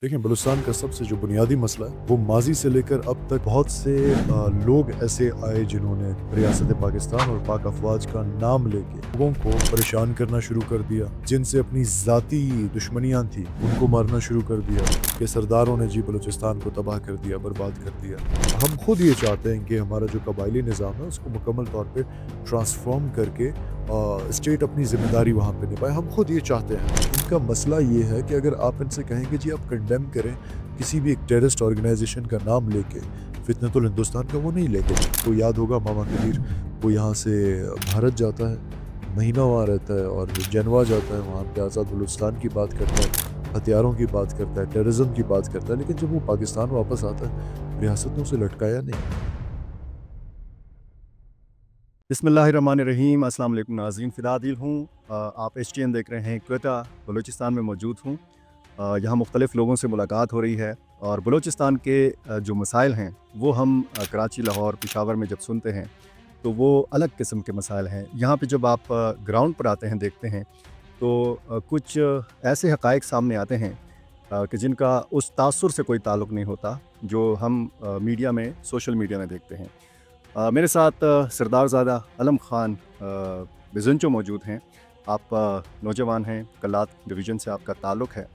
देखें, बलूचिस्तान का सबसे जो बुनियादी मसला है वो माजी से लेकर अब तक बहुत से लोग ऐसे आए जिन्होंने रियासत पाकिस्तान और पाक अफवाज का नाम लेके लोगों को परेशान करना शुरू कर दिया, जिनसे अपनी ज़ाती दुश्मनियाँ थी उनको मारना शुरू कर दिया कि सरदारों ने जी बलूचिस्तान को तबाह कर दिया, बर्बाद कर दिया। हम खुद ये चाहते हैं कि हमारा जो कबायली निज़ाम है उसको मुकम्मल तौर पर ट्रांसफॉर्म करके स्टेट अपनी जिम्मेदारी वहाँ पे निभाए। हम खुद ये चाहते हैं। इनका मसला ये है कि अगर आप इनसे कहें कि जी आप कंडेम करें किसी भी एक टेररिस्ट ऑर्गेनाइजेशन का नाम लेके, फितनतुल हिंदुस्तान का वो नहीं लेके। तो याद होगा मामा कबीर, वो यहाँ से भारत जाता है, महीना वहाँ रहता है और जनवा जाता है, वहाँ पे आज़ाद बलूचिस्तान की बात करता है, हथियारों की बात करता है, टेररिज्म की बात करता है, लेकिन जब वो पाकिस्तान वापस आता है रियासत ने उसे लटकाया नहीं। बिस्मिल्लाहिर्रहमानिर्रहीम। अस्सलाम वालेकुम नाज़रीन, फ़िदा आदिल हूँ। आप HTN देख रहे हैं। क्वेटा बलूचिस्तान में मौजूद हूँ। यहाँ मुख्तलिफ़ लोगों से मुलाकात हो रही है और बलूचिस्तान के जो मसाइल हैं वो हम कराची, लाहौर, पेशावर में जब सुनते हैं तो वो अलग किस्म के मसाइल हैं। यहाँ पे जब आप ग्राउंड पर आते हैं, देखते हैं तो कुछ ऐसे हक़ाइक़ सामने आते हैं कि जिनका उस तासुर से कोई ताल्लुक़ नहीं होता जो हम मीडिया में, सोशल मीडिया में देखते हैं। मेरे साथ सरदारज़ादा अलम ख़ान बिज़ंचो मौजूद हैं। आप नौजवान हैं, कल्लात डिवीज़न से आपका ताल्लुक़ है।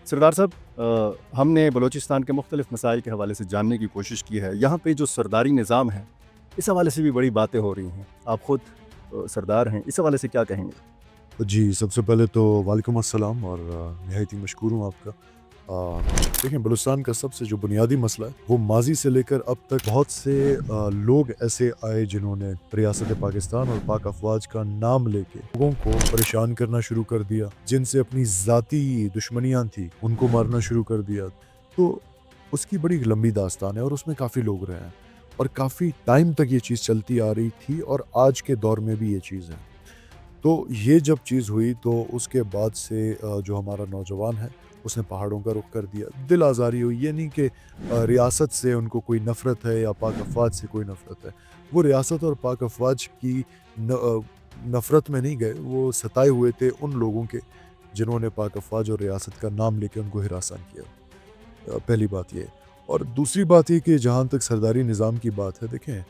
सरदार साहब, हमने बलूचिस्तान के मुख्तलिफ़ मसाइल के हवाले से जानने की कोशिश की है। यहाँ पे जो सरदारी निज़ाम है, इस हवाले से भी बड़ी बातें हो रही हैं। आप ख़ुद सरदार हैं, इस हवाले से क्या कहेंगे? जी, सबसे पहले तो वालेकुम अस्सलाम और निहायत ही मशकूर हूँ आपका। देखें, बलूचिस्तान का सबसे जो बुनियादी मसला है वो माजी से लेकर अब तक बहुत से लोग ऐसे आए जिन्होंने रियासत पाकिस्तान और पाक अफवाज का नाम लेके लोगों को परेशान करना शुरू कर दिया, जिनसे अपनी ज़ाती दुश्मनियाँ थी उनको मारना शुरू कर दिया। तो उसकी बड़ी लंबी दास्तान है और उसमें काफ़ी लोग रहे हैं और काफ़ी टाइम तक ये चीज़ चलती आ रही थी और आज के दौर में भी ये चीज़ है। तो ये जब चीज़ हुई तो उसके बाद से जो हमारा नौजवान है उसने पहाड़ों का रुख कर दिया। दिल आज़ारी हुई, ये नहीं कि रियासत से उनको कोई नफ़रत है या पाक अफवाज से कोई नफ़रत है। वो रियासत और पाक अफवाज की नफ़रत में नहीं गए, वो सताए हुए थे उन लोगों के जिन्होंने पाक अफवाज और रियासत का नाम लेके उनको हिरासान किया। पहली बात ये। और दूसरी बात ये कि जहाँ तक सरदारी निज़ाम की बात है, देखें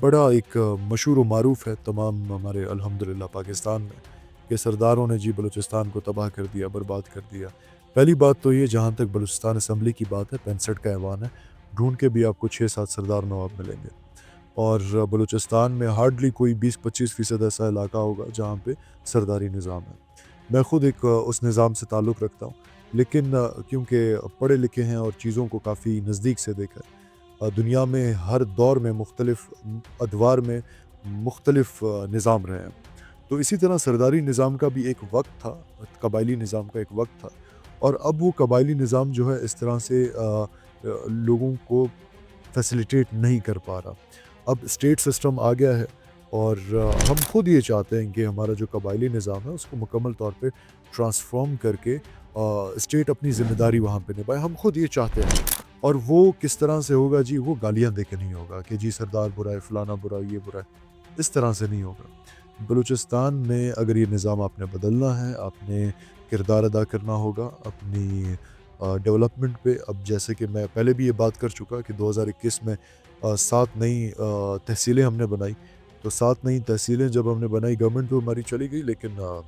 बड़ा एक मशहूर व मारूफ़ है तमाम हमारे अल्हम्दुलिल्लाह पाकिस्तान में कि सरदारों ने जी बलूचिस्तान को तबाह कर दिया, बर्बाद कर दिया। पहली बात तो ये, जहाँ तक बलूचिस्तान असम्बली की बात है, 65 का ऐवान है, ढूंढ के भी आपको 6-7 सरदार नवाब मिलेंगे और बलूचिस्तान में हार्डली कोई 20-25% ऐसा इलाका होगा जहाँ पे सरदारी निज़ाम है। मैं ख़ुद एक उस निज़ाम से ताल्लुक़ रखता हूँ, लेकिन क्योंकि पढ़े लिखे हैं और चीज़ों को काफ़ी नज़दीक से देखा है, दुनिया में हर दौर में मुख्तलिफ़ अदवार में मुख्तलिफ़ निज़ाम रहे हैं। तो इसी तरह सरदारी निज़ाम का भी एक वक्त था, कबायली निज़ाम का एक वक्त था और अब वो कबायली निज़ाम जो है इस तरह से लोगों को फैसिलिटेट नहीं कर पा रहा। अब स्टेट सिस्टम आ गया है और हम खुद ये चाहते हैं कि हमारा जो कबायली निज़ाम है उसको मुकम्मल तौर पे ट्रांसफॉर्म करके स्टेट अपनी ज़िम्मेदारी वहाँ पे निभाए। हम खुद ये चाहते हैं और वो किस तरह से होगा जी, वो गालियाँ दे के नहीं होगा कि जी सरदार बुरा है, फ़लाना बुरा है, ये बुरा है, इस तरह से नहीं होगा। बलूचिस्तान में अगर ये निज़ाम आपने बदलना है, आपने किरदार अदा करना होगा अपनी डेवलपमेंट पे। अब जैसे कि मैं पहले भी ये बात कर चुका कि 2021 में 7 नई तहसीलें हमने बनाई। तो 7 नई तहसीलें जब हमने बनाई, गवर्नमेंट तो हमारी चली गई, लेकिन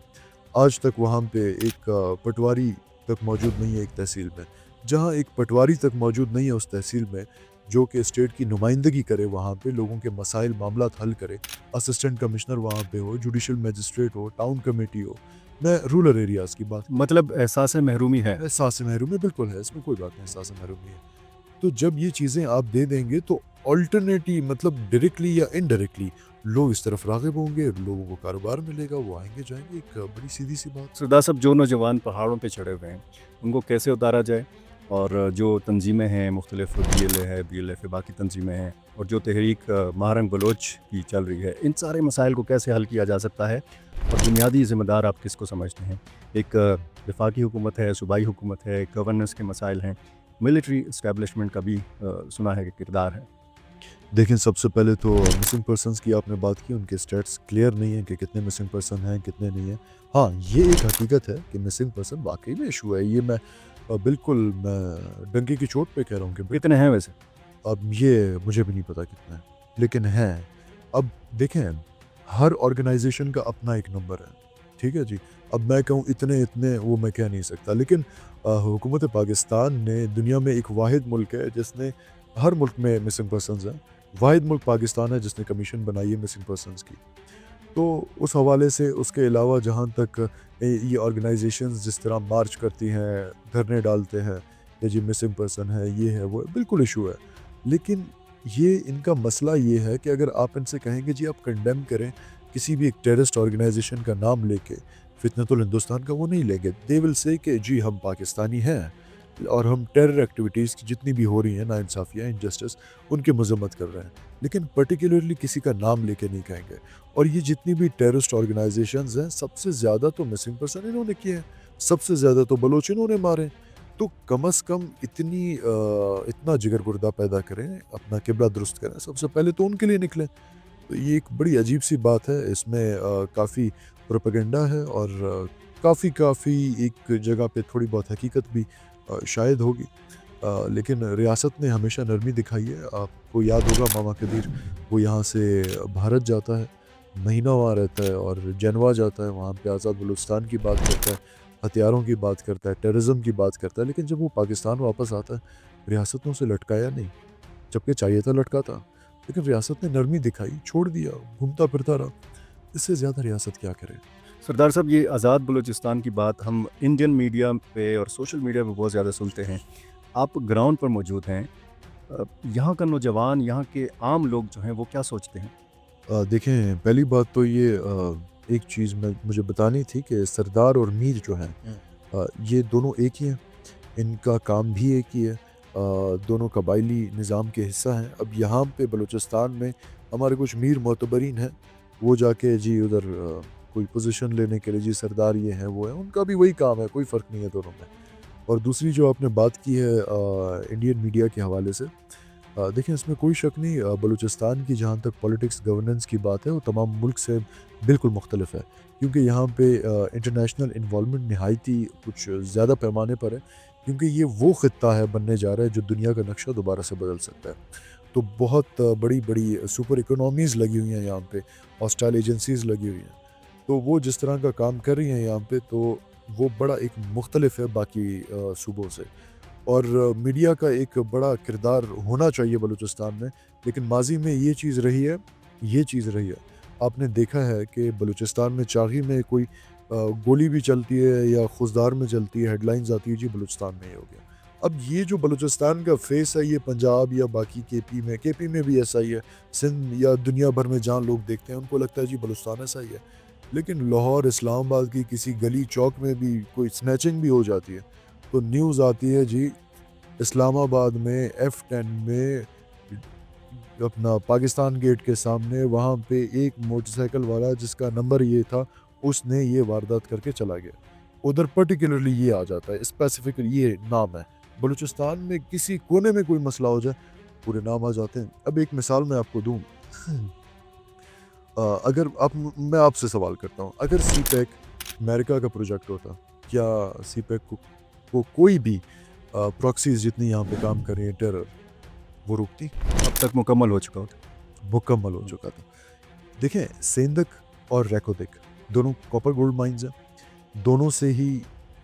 आज तक वहाँ पे एक पटवारी तक मौजूद नहीं है एक तहसील में। जहाँ एक पटवारी तक मौजूद नहीं है उस तहसील में जो कि स्टेट की नुमाइंदगी करे, वहाँ पे लोगों के मसाइल मामलात हल करे, असिस्टेंट कमिश्नर वहाँ पे हो, जुडिशल मजिस्ट्रेट हो, टाउन कमेटी हो। मैं रूरल एरियाज़ की बात, मतलब एहसास महरूमी है। एहसास महरूमी बिल्कुल है, इसमें कोई बात नहीं, एहसास महरूमी है। तो जब ये चीज़ें आप दे देंगे तो ऑल्टरनेटली, मतलब डायरेक्टली या इनडायरेक्टली लोग इस तरफ राग़िब होंगे, लोगों को कारोबार मिलेगा, वो आएंगे जाएंगे। एक बड़ी सीधी सी बात। सरदार साहब, जो नौजवान पहाड़ों पे चढ़े हुए हैं उनको कैसे उतारा जाए, और जो तंजीमें हैं, मुख्तलिफ BLA है, BLF है, बाकी तंजीमें हैं, और जो तहरीक महारंग बलोच की चल रही है, इन सारे मसाइल को कैसे हल किया जा सकता है और बुनियादी ज़िम्मेदार आप किसको समझते हैं? एक वफाकी हुकूमत है, सूबाई हुकूमत है, गवर्नेंस के मसाइल हैं, मिलिट्री इस्टेब्लिशमेंट का भी सुना है कि किरदार है। देखें, सबसे पहले तो मिसिंग पर्सन्स की आपने बात की, उनके स्टेट्स क्लियर नहीं है कि कितने मिसिंग पर्सन हैं, कितने नहीं हैं। हाँ, ये एक हकीकत है कि मिसिंग पर्सन वाकई में इशू है, ये मैं بالکल मैं डंके की चोट पे कह रहा हूँ कि कितने हैं वैसे? अब ये मुझे भी नहीं पता कितना है, लेकिन हैं। अब देखें, हर ऑर्गेनाइजेशन का अपना एक नंबर है, ठीक है जी। अब मैं कहूँ इतने वो मैं कह नहीं सकता, लेकिन हुकूमत पाकिस्तान ने दुनिया में एक वाहिद मुल्क है जिसने, हर मुल्क में मिसिंग पर्सनस हैं, वाहिद मुल्क पाकिस्तान है जिसने कमीशन बनाई है मिसिंग पर्सनस की। तो उस हवाले से उसके अलावा जहाँ तक ये ऑर्गेनाइजेशंस जिस तरह मार्च करती हैं, धरने डालते हैं कि जी मिसिंग पर्सन है, ये है, वो है, बिल्कुल इशू है। लेकिन ये इनका मसला ये है कि अगर आप इनसे कहेंगे जी आप कंडेम करें किसी भी एक टेररिस्ट ऑर्गेनाइजेशन का नाम लेके, फितनतुल हिंदुस्तान का वो नहीं लेंगे। दे विल से कि जी हम पाकिस्तानी हैं और हम टेरर एक्टिविटीज़ जितनी भी हो रही हैं, नाइंसाफ़ियाँ, इनजस्टिस, उनकी मजम्मत कर रहे हैं, लेकिन पर्टिकुलरली किसी का नाम लेके नहीं कहेंगे। और ये जितनी भी टेररिस्ट ऑर्गेनाइजेशंस हैं, सबसे ज़्यादा तो मिसिंग पर्सन इन्होंने किए हैं, सबसे ज़्यादा तो बलोच इन्होंने मारे। तो कम अज़ कम इतना जिगर गुर्दा पैदा करें, अपना किबला दुरुस्त करें, सबसे पहले तो उनके लिए निकलें। तो ये एक बड़ी अजीब सी बात है, इसमें काफ़ी प्रोपेगेंडा है और काफ़ी एक जगह पे थोड़ी बहुत हकीकत भी शायद होगी। लेकिन रियासत ने हमेशा नरमी दिखाई है। आपको याद होगा मामा कदीर, वो यहाँ से भारत जाता है, महीना वहाँ रहता है और जेनवा जाता है, वहाँ पे आज़ाद बलूचिस्तान की बात करता है, हथियारों की बात करता है, टेररिज्म की बात करता है। लेकिन जब वो पाकिस्तान वापस आता है, रियासत ने उसे लटकाया नहीं, जबकि चाहिए था लटकाता, लेकिन रियासत ने नरमी दिखाई, छोड़ दिया, घूमता फिरता रहा। इससे ज़्यादा रियासत क्या करे? सरदार साहब, ये आज़ाद बलूचिस्तान की बात हम इंडियन मीडिया पे और सोशल मीडिया पे बहुत ज़्यादा सुनते हैं। आप ग्राउंड पर मौजूद हैं। यहाँ का नौजवान, यहाँ के आम लोग जो हैं वो क्या सोचते हैं? देखें, पहली बात तो ये एक चीज़ मुझे बतानी थी कि सरदार और मीर जो हैं, ये दोनों एक ही हैं, इनका काम भी एक ही है, दोनों कबायली निज़ाम के हिस्सा हैं। अब यहाँ पे बलूचिस्तान में हमारे कुछ मीर मोतबरीन हैं, वो जाके जी उधर कोई पोजीशन लेने के लिए जी सरदार ये हैं, वो हैं, उनका भी वही काम है, कोई फ़र्क नहीं है दोनों में। और दूसरी जो आपने बात की है इंडियन मीडिया के हवाले से, देखें इसमें कोई शक नहीं, बलूचिस्तान की जहाँ तक पॉलिटिक्स गवर्नेंस की बात है, वो तमाम मुल्क से बिल्कुल मुख्तलिफ है, क्योंकि यहाँ पे इंटरनेशनल इन्वॉल्वमेंट नहायती कुछ ज़्यादा पैमाने पर है, क्योंकि ये वो ख़ित्ता है बनने जा रहा है जो दुनिया का नक्शा दोबारा से बदल सकता है। तो बहुत बड़ी बड़ी सुपर इकोनॉमीज़ लगी हुई हैं यहाँ पे, हॉस्टाइल एजेंसीज़ लगी हुई हैं, तो वो जिस तरह का काम कर रही हैं यहाँ पे, तो वो बड़ा एक मुख्तलिफ है बाकी सूबों से। और मीडिया का एक बड़ा किरदार होना चाहिए बलूचिस्तान में, लेकिन माजी में ये चीज़ रही है। आपने देखा है कि बलूचिस्तान में चागी में कोई गोली भी चलती है या खुजदार में चलती है, हेडलाइंस आती है जी बलूचिस्तान में ये हो गया। अब ये जो बलूचिस्तान का फेस है, ये पंजाब या बाकी केपी में भी ऐसा ही है, सिंध या दुनिया भर में जहाँ लोग देखते हैं उनको लगता है जी बलूचिस्तान ऐसा ही है। लेकिन लाहौर, इस्लामाबाद की किसी गली चौक में भी कोई स्नैचिंग भी हो जाती है, तो न्यूज़ आती है जी इस्लामाबाद में F10 में अपना पाकिस्तान गेट के सामने, वहाँ पे एक मोटरसाइकिल वाला जिसका नंबर ये था, उसने ये वारदात करके चला गया। उधर पर्टिकुलरली ये आ जाता है, स्पेसिफिक ये नाम है। बलूचिस्तान में किसी कोने में कोई मसला हो जाए, पूरे नाम आ जाते हैं। अब एक मिसाल मैं आपको दूँ, अगर मैं आपसे सवाल करता हूँ, अगर CPEC अमेरिका का प्रोजेक्ट होता, क्या CPEC को कोई भी प्रॉक्सीज जितनी यहाँ पे काम कर रही हैं टेरर, वो रुकती? अब तक मुकम्मल हो चुका होता। मुकम्मल हो चुका था। देखें, सेंधक और रेकोदिक दोनों कॉपर गोल्ड माइंस हैं, दोनों से ही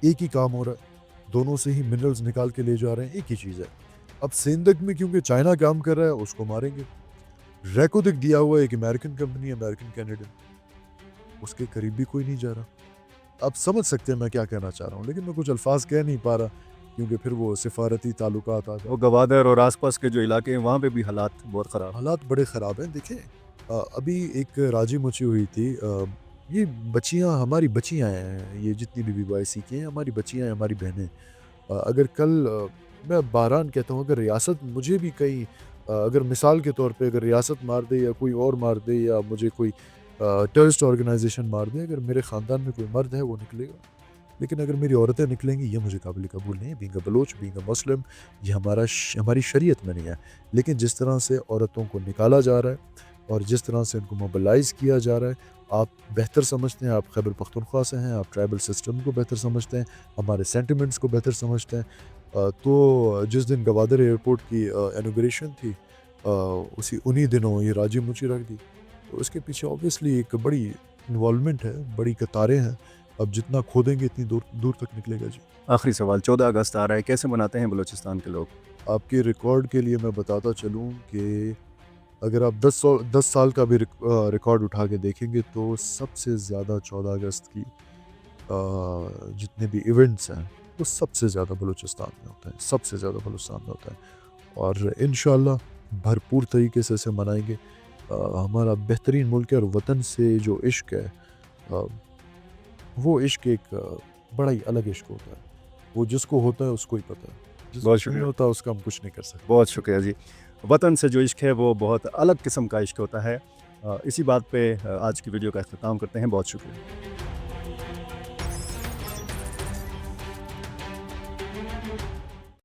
एक ही काम हो रहा है, दोनों से ही मिनरल्स निकाल के ले जा रहे हैं, एक ही चीज़ है। अब सेंधक में क्योंकि चाइना काम कर रहा है, उसको मारेंगे। रेकोदिक दिया हुआ है एक अमेरिकन कंपनी, अमेरिकन कैनेडियन, उसके करीब भी कोई नहीं जा रहा। आप समझ सकते हैं मैं क्या कहना चाह रहा हूँ, लेकिन मैं कुछ अल्फाज कह नहीं पा रहा, क्योंकि फिर वो सिफारती ताल्लुकात आ वो गवादर और आसपास के जो इलाके हैं वहाँ पे भी हालात बहुत ख़राब। हालात बड़े ख़राब हैं। देखिए, अभी एक राजी मची हुई थी, ये बच्चियाँ हमारी बच्चियाँ हैं, ये जितनी भी BYC की हैं हमारी बच्चियाँ हैं, हमारी बहनें। अगर कल मैं बहरान कहता हूँ, अगर रियासत मुझे भी कहीं अगर मिसाल के तौर पे अगर रियासत मार दे या कोई और मार दे या मुझे कोई टेररिस्ट ऑर्गेनाइजेशन मार दे, अगर मेरे ख़ानदान में कोई मर्द है वो निकलेगा, लेकिन अगर मेरी औरतें निकलेंगी, ये मुझे काबिल कबूल नहीं है। Being a Baloch, being a Muslim, ये हमारी शरीयत में नहीं है। लेकिन जिस तरह से औरतों को निकाला जा रहा है और जिस तरह से उनको मोबिलाइज़ किया जा रहा है, آپ بہتر سمجھتے ہیں, آپ خیبر پختونخوا سے ہیں, آپ ٹرائبل سسٹم کو بہتر سمجھتے ہیں, ہمارے سینٹیمنٹس کو بہتر سمجھتے ہیں. تو جس دن گوادر ایئرپورٹ کی انوگریشن تھی, انہی دنوں یہ راجی مچی رکھ دی. تو اس کے پیچھے اوبیسلی ایک بڑی انوالومنٹ ہے, بڑی قطاریں ہیں. اب جتنا کھودیں گے اتنی دور تک نکلے گا. جی آخری سوال, 14 اگست آ رہا ہے, کیسے مناتے ہیں بلوچستان کے لوگ؟ آپ کے ریکارڈ کے لیے میں بتاتا چلوں کہ اگر آپ 10 سال کا بھی ریکارڈ اٹھا کے دیکھیں گے تو سب سے زیادہ 14 اگست کی جتنے بھی ایونٹس ہیں وہ سب سے زیادہ بلوچستان میں ہوتا ہے, سب سے زیادہ بلوچستان میں ہوتا ہے. اور انشاءاللہ بھرپور طریقے سے اسے منائیں گے. ہمارا بہترین ملک ہے, اور وطن سے جو عشق ہے وہ عشق ایک بڑا ہی الگ عشق ہوتا ہے. وہ جس کو ہوتا ہے اس کو ہی پتہ ہے, جس کو بہت نہیں شکریہ. ہوتا اس کا ہم کچھ نہیں کر سکتے. بہت شکریہ جی. وطن سے جو عشق ہے وہ بہت الگ قسم کا عشق ہوتا ہے. اسی بات پہ آج کی ویڈیو کا اختتام کرتے ہیں. بہت شکریہ.